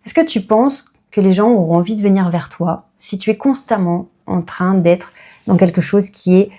Est-ce que tu penses que les gens auront envie de venir vers toi si tu es constamment en train d'être dans quelque chose qui est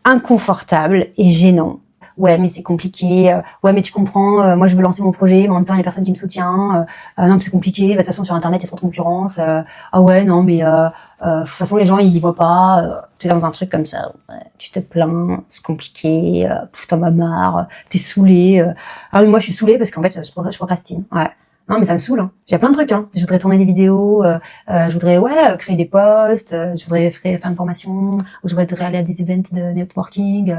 inconfortable et gênant? Ouais, mais c'est compliqué. Ouais, mais tu comprends. Moi, je veux lancer mon projet, mais en même temps, il y a personne qui me soutient. Non, mais c'est compliqué. De toute façon, sur Internet, il y a trop de concurrence. Ah ouais, non, mais de toute façon, les gens, ils y voient pas. Tu es dans un truc comme ça. Ouais, tu te plains, c'est compliqué. T'en as marre. T'es saoulé. Ah oui, moi, je suis saoulée parce qu'en fait, je procrastine. Ouais. Non, mais ça me saoule. Hein. J'ai plein de trucs. Hein. Je voudrais tourner des vidéos. Je voudrais créer des posts. Je voudrais faire une formation. Ou je voudrais aller à des events de networking.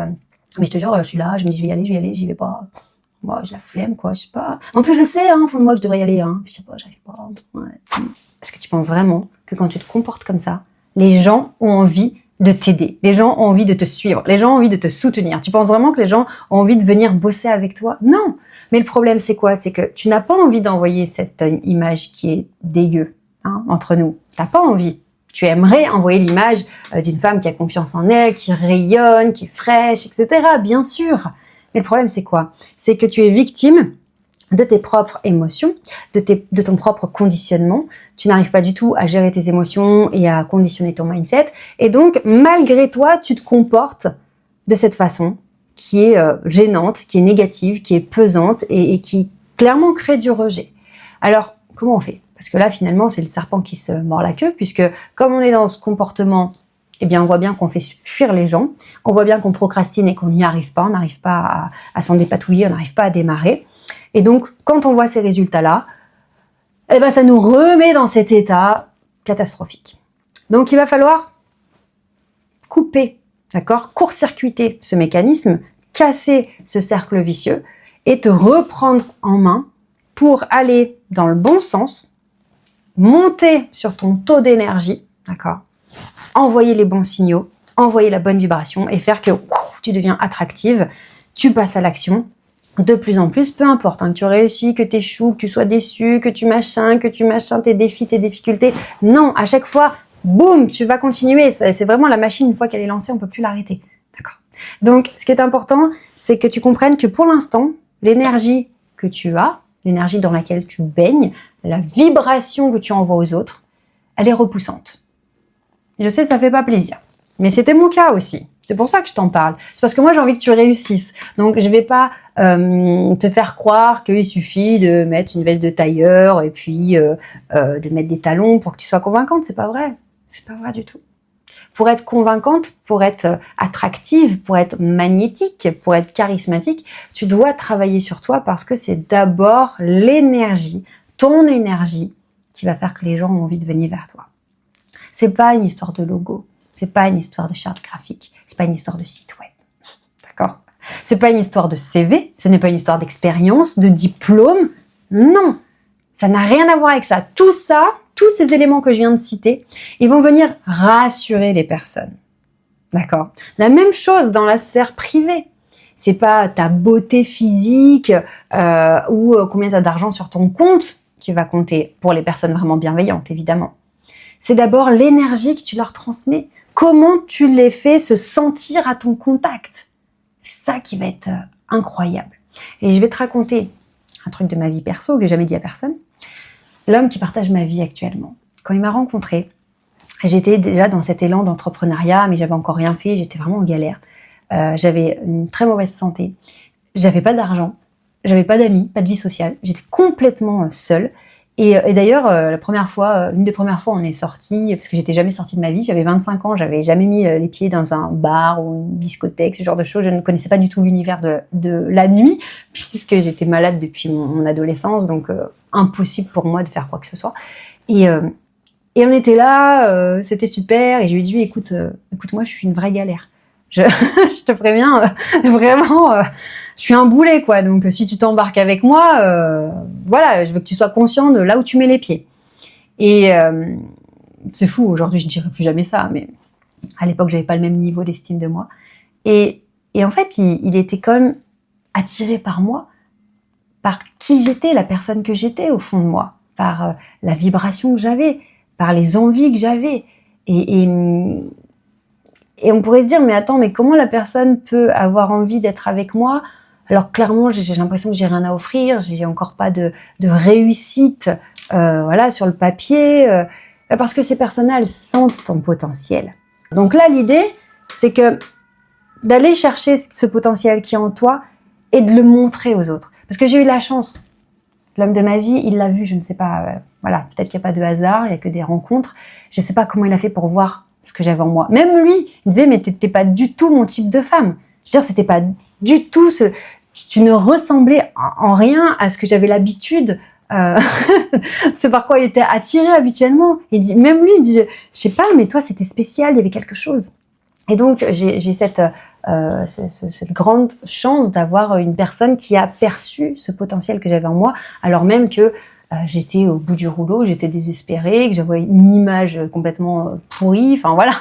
Mais je te jure, je suis là, je me dis je vais y aller, j'y vais pas. Moi, j'ai la flemme, quoi, je sais pas. En plus, je le sais, au fond de moi, que je devrais y aller, Je sais pas, j'arrive pas. Ouais. Est-ce que tu penses vraiment que quand tu te comportes comme ça, les gens ont envie de t'aider, les gens ont envie de te suivre, les gens ont envie de te soutenir? Tu penses vraiment que les gens ont envie de venir bosser avec toi? Non. Mais le problème, c'est quoi? C'est que tu n'as pas envie d'envoyer cette image qui est dégueu, entre nous. T'as pas envie. Tu aimerais envoyer l'image d'une femme qui a confiance en elle, qui rayonne, qui est fraîche, etc. Bien sûr. Mais le problème, c'est quoi? C'est que tu es victime de tes propres émotions, de ton propre conditionnement. Tu n'arrives pas du tout à gérer tes émotions et à conditionner ton mindset. Et donc, malgré toi, tu te comportes de cette façon qui est gênante, qui est négative, qui est pesante et qui clairement crée du rejet. Alors, comment on fait? Parce que là, finalement, c'est le serpent qui se mord la queue, puisque comme on est dans ce comportement, eh bien, on voit bien qu'on fait fuir les gens, on voit bien qu'on procrastine et qu'on n'y arrive pas, on n'arrive pas à s'en dépatouiller, on n'arrive pas à démarrer. Et donc, quand on voit ces résultats-là, eh ben, ça nous remet dans cet état catastrophique. Donc, il va falloir couper, d'accord, court-circuiter ce mécanisme, casser ce cercle vicieux et te reprendre en main pour aller dans le bon sens, monter sur ton taux d'énergie, d'accord, envoyer les bons signaux, envoyer la bonne vibration et faire que tu deviens attractive, tu passes à l'action de plus en plus, peu importe, que tu réussis, que tu échoues, que tu sois déçu, que tu machin, tes défis, tes difficultés. Non, à chaque fois, boum, tu vas continuer. C'est vraiment la machine, une fois qu'elle est lancée, on peut plus l'arrêter. D'accord. Donc, ce qui est important, c'est que tu comprennes que pour l'instant, l'énergie que tu as, l'énergie dans laquelle tu baignes, la vibration que tu envoies aux autres, elle est repoussante. Je sais, ça fait pas plaisir. Mais c'était mon cas aussi. C'est pour ça que je t'en parle. C'est parce que moi, j'ai envie que tu réussisses. Donc, je vais pas te faire croire qu'il suffit de mettre une veste de tailleur et puis de mettre des talons pour que tu sois convaincante. C'est pas vrai. C'est pas vrai du tout. Pour être convaincante, pour être attractive, pour être magnétique, pour être charismatique, tu dois travailler sur toi parce que c'est d'abord l'énergie, ton énergie, qui va faire que les gens ont envie de venir vers toi. C'est pas une histoire de logo, c'est pas une histoire de charte graphique, c'est pas une histoire de site web, d'accord? C'est pas une histoire de CV, ce n'est pas une histoire d'expérience, de diplôme, non, ça n'a rien à voir avec ça. Tout ça, tous ces éléments que je viens de citer, ils vont venir rassurer les personnes, d'accord? La même chose dans la sphère privée. C'est pas ta beauté physique ou combien tu as d'argent sur ton compte qui va compter pour les personnes vraiment bienveillantes, évidemment. C'est d'abord l'énergie que tu leur transmets. Comment tu les fais se sentir à ton contact. C'est ça qui va être incroyable. Et je vais te raconter un truc de ma vie perso que j'ai jamais dit à personne. L'homme qui partage ma vie actuellement. Quand il m'a rencontrée, j'étais déjà dans cet élan d'entrepreneuriat, mais j'avais encore rien fait, j'étais vraiment en galère. J'avais une très mauvaise santé, j'avais pas d'argent, j'avais pas d'amis, pas de vie sociale, j'étais complètement seule. Et d'ailleurs, une des premières fois, on est sortis, parce que j'étais jamais sortie de ma vie, j'avais 25 ans, j'avais jamais mis les pieds dans un bar ou une discothèque, ce genre de choses, je ne connaissais pas du tout l'univers de la nuit, puisque j'étais malade depuis mon adolescence, donc impossible pour moi de faire quoi que ce soit. Et on était là, c'était super, et je lui ai dit, écoute, moi je suis une vraie galère. Je te préviens, vraiment, je suis un boulet, quoi. Donc, si tu t'embarques avec moi, voilà, je veux que tu sois conscient de là où tu mets les pieds. Et c'est fou, aujourd'hui, je ne dirais plus jamais ça, mais à l'époque, j'avais pas le même niveau d'estime de moi. Et en fait, il était quand même attiré par moi, par qui j'étais, la personne que j'étais au fond de moi, par la vibration que j'avais, par les envies que j'avais. Et on pourrait se dire, mais attends, mais comment la personne peut avoir envie d'être avec moi alors clairement, j'ai l'impression que j'ai rien à offrir, j'ai encore pas de réussite voilà, sur le papier, parce que ces personnes-là, elles sentent ton potentiel. Donc là, l'idée, c'est que d'aller chercher ce potentiel qui est en toi et de le montrer aux autres. Parce que j'ai eu la chance, l'homme de ma vie, il l'a vu, je ne sais pas, voilà, peut-être qu'il n'y a pas de hasard, il n'y a que des rencontres. Je ne sais pas comment il a fait pour voir ce que j'avais en moi. Même lui, il disait, mais t'étais pas du tout mon type de femme. Je veux dire, c'était pas du tout tu ne ressemblais en rien à ce que j'avais l'habitude, c'est par quoi il était attiré habituellement. Il dit, même lui, il dit, je sais pas, mais toi, c'était spécial, il y avait quelque chose. Et donc, j'ai cette grande chance d'avoir une personne qui a perçu ce potentiel que j'avais en moi, alors même que j'étais au bout du rouleau, j'étais désespérée, que j'avais une image complètement pourrie, enfin voilà.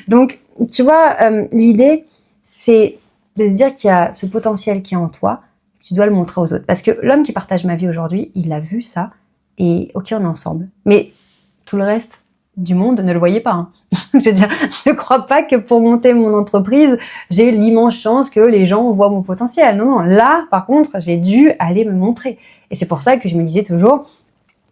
Donc, tu vois, l'idée, c'est de se dire qu'il y a ce potentiel qui est en toi, tu dois le montrer aux autres. Parce que l'homme qui partage ma vie aujourd'hui, il a vu ça, et ok, on est ensemble. Mais tout le reste du monde ne le voyait pas. Hein. Je veux dire, je ne crois pas que pour monter mon entreprise, j'ai eu l'immense chance que les gens voient mon potentiel. Non, non, là, par contre, j'ai dû aller me montrer. Et c'est pour ça que je me disais toujours,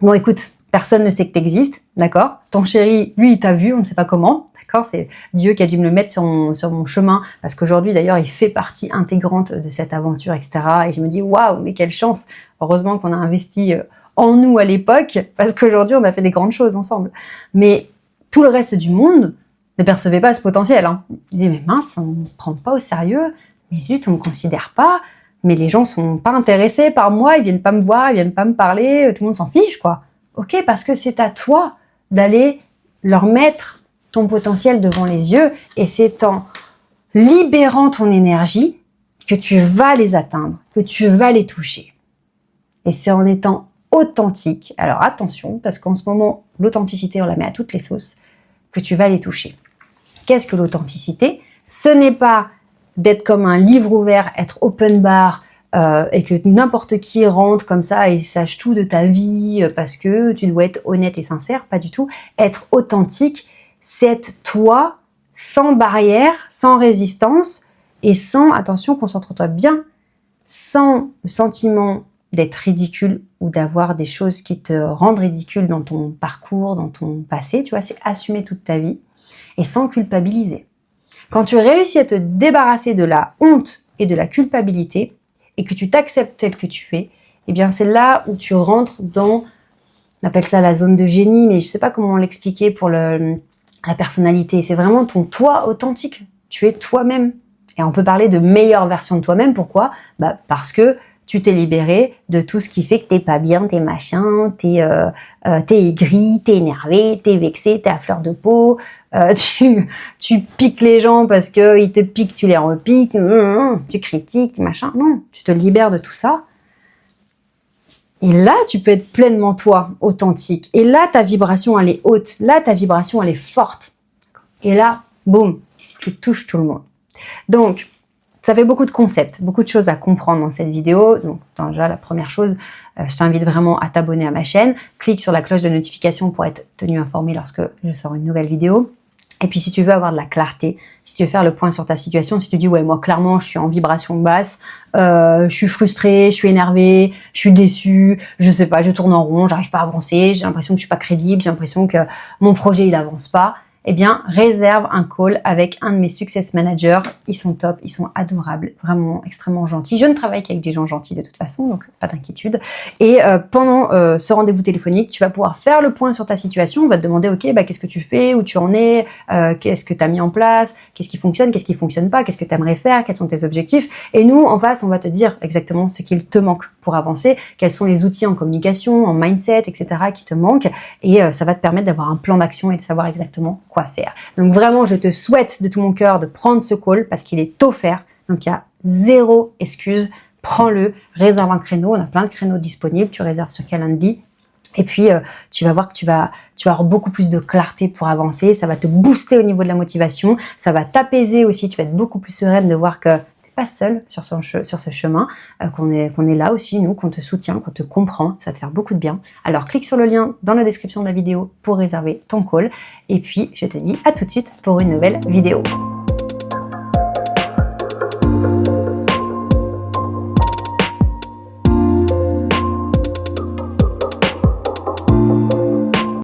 bon, écoute, personne ne sait que tu existes, d'accord? Ton chéri, lui, il t'a vu, on ne sait pas comment, d'accord? C'est Dieu qui a dû me le mettre sur mon chemin, parce qu'aujourd'hui, d'ailleurs, il fait partie intégrante de cette aventure, etc. Et je me dis, waouh, mais quelle chance! Heureusement qu'on a investi en nous à l'époque, parce qu'aujourd'hui, on a fait des grandes choses ensemble. Mais tout le reste du monde ne percevait pas ce potentiel. Hein. Il dit, mais mince, on ne prend pas au sérieux, mais zut, on ne me considère pas, mais les gens sont pas intéressés par moi, ils viennent pas me voir, ils viennent pas me parler, tout le monde s'en fiche, quoi. Ok, parce que c'est à toi d'aller leur mettre ton potentiel devant les yeux, et c'est en libérant ton énergie que tu vas les atteindre, que tu vas les toucher. Et c'est en étant authentique, alors attention, parce qu'en ce moment, l'authenticité, on la met à toutes les sauces, que tu vas les toucher. Qu'est-ce que l'authenticité? Ce n'est pas d'être comme un livre ouvert, être open bar, et que n'importe qui rentre comme ça et sache tout de ta vie parce que tu dois être honnête et sincère, pas du tout. Être authentique, c'est être toi, sans barrière, sans résistance et sans, attention, concentre-toi bien, sans le sentiment d'être ridicule ou d'avoir des choses qui te rendent ridicule dans ton parcours, dans ton passé, tu vois, c'est assumer toute ta vie et sans culpabiliser. Quand tu réussis à te débarrasser de la honte et de la culpabilité et que tu t'acceptes tel que tu es, eh bien c'est là où tu rentres dans, on appelle ça la zone de génie, mais je sais pas comment l'expliquer pour la personnalité. C'est vraiment ton toi authentique. Tu es toi-même. Et on peut parler de meilleure version de toi-même. Pourquoi? Parce que tu t'es libéré de tout ce qui fait que t'es pas bien, t'es machin, t'es aigri, t'es énervé, t'es vexé, t'es à fleur de peau, tu piques les gens parce que ils te piquent, tu les repiques, tu critiques, machin. Non, tu te libères de tout ça. Et là, tu peux être pleinement toi, authentique. Et là, ta vibration, elle est haute. Là, ta vibration, elle est forte. Et là, boum, tu touches tout le monde. Donc, ça fait beaucoup de concepts, beaucoup de choses à comprendre dans cette vidéo. Donc, déjà, la première chose, je t'invite vraiment à t'abonner à ma chaîne. Clique sur la cloche de notification pour être tenu informé lorsque je sors une nouvelle vidéo. Et puis, si tu veux avoir de la clarté, si tu veux faire le point sur ta situation, si tu dis, ouais, moi, clairement, je suis en vibration basse, je suis frustrée, je suis énervée, je suis déçue, je sais pas, je tourne en rond, j'arrive pas à avancer, j'ai l'impression que je suis pas crédible, j'ai l'impression que mon projet, il avance pas. Eh bien, réserve un call avec un de mes success managers. Ils sont top, ils sont adorables, vraiment extrêmement gentils. Je ne travaille qu'avec des gens gentils de toute façon, donc pas d'inquiétude. Et pendant ce rendez-vous téléphonique, tu vas pouvoir faire le point sur ta situation. On va te demander, ok, qu'est-ce que tu fais, où tu en es, qu'est-ce que tu as mis en place, qu'est-ce qui fonctionne pas, qu'est-ce que tu aimerais faire, quels sont tes objectifs. Et nous, en face, on va te dire exactement ce qu'il te manque pour avancer, quels sont les outils en communication, en mindset, etc. qui te manquent. Et ça va te permettre d'avoir un plan d'action et de savoir exactement quoi faire. Donc vraiment, je te souhaite de tout mon cœur de prendre ce call parce qu'il est offert. Donc il y a zéro excuse. Prends-le, réserve un créneau. On a plein de créneaux disponibles. Tu réserves sur Calendly. Et puis, tu vas voir que tu vas avoir beaucoup plus de clarté pour avancer. Ça va te booster au niveau de la motivation. Ça va t'apaiser aussi. Tu vas être beaucoup plus sereine de voir que pas seul sur ce chemin, qu'on est là aussi, nous, qu'on te soutient, qu'on te comprend, ça va te faire beaucoup de bien. Alors clique sur le lien dans la description de la vidéo pour réserver ton call, et puis je te dis à tout de suite pour une nouvelle vidéo.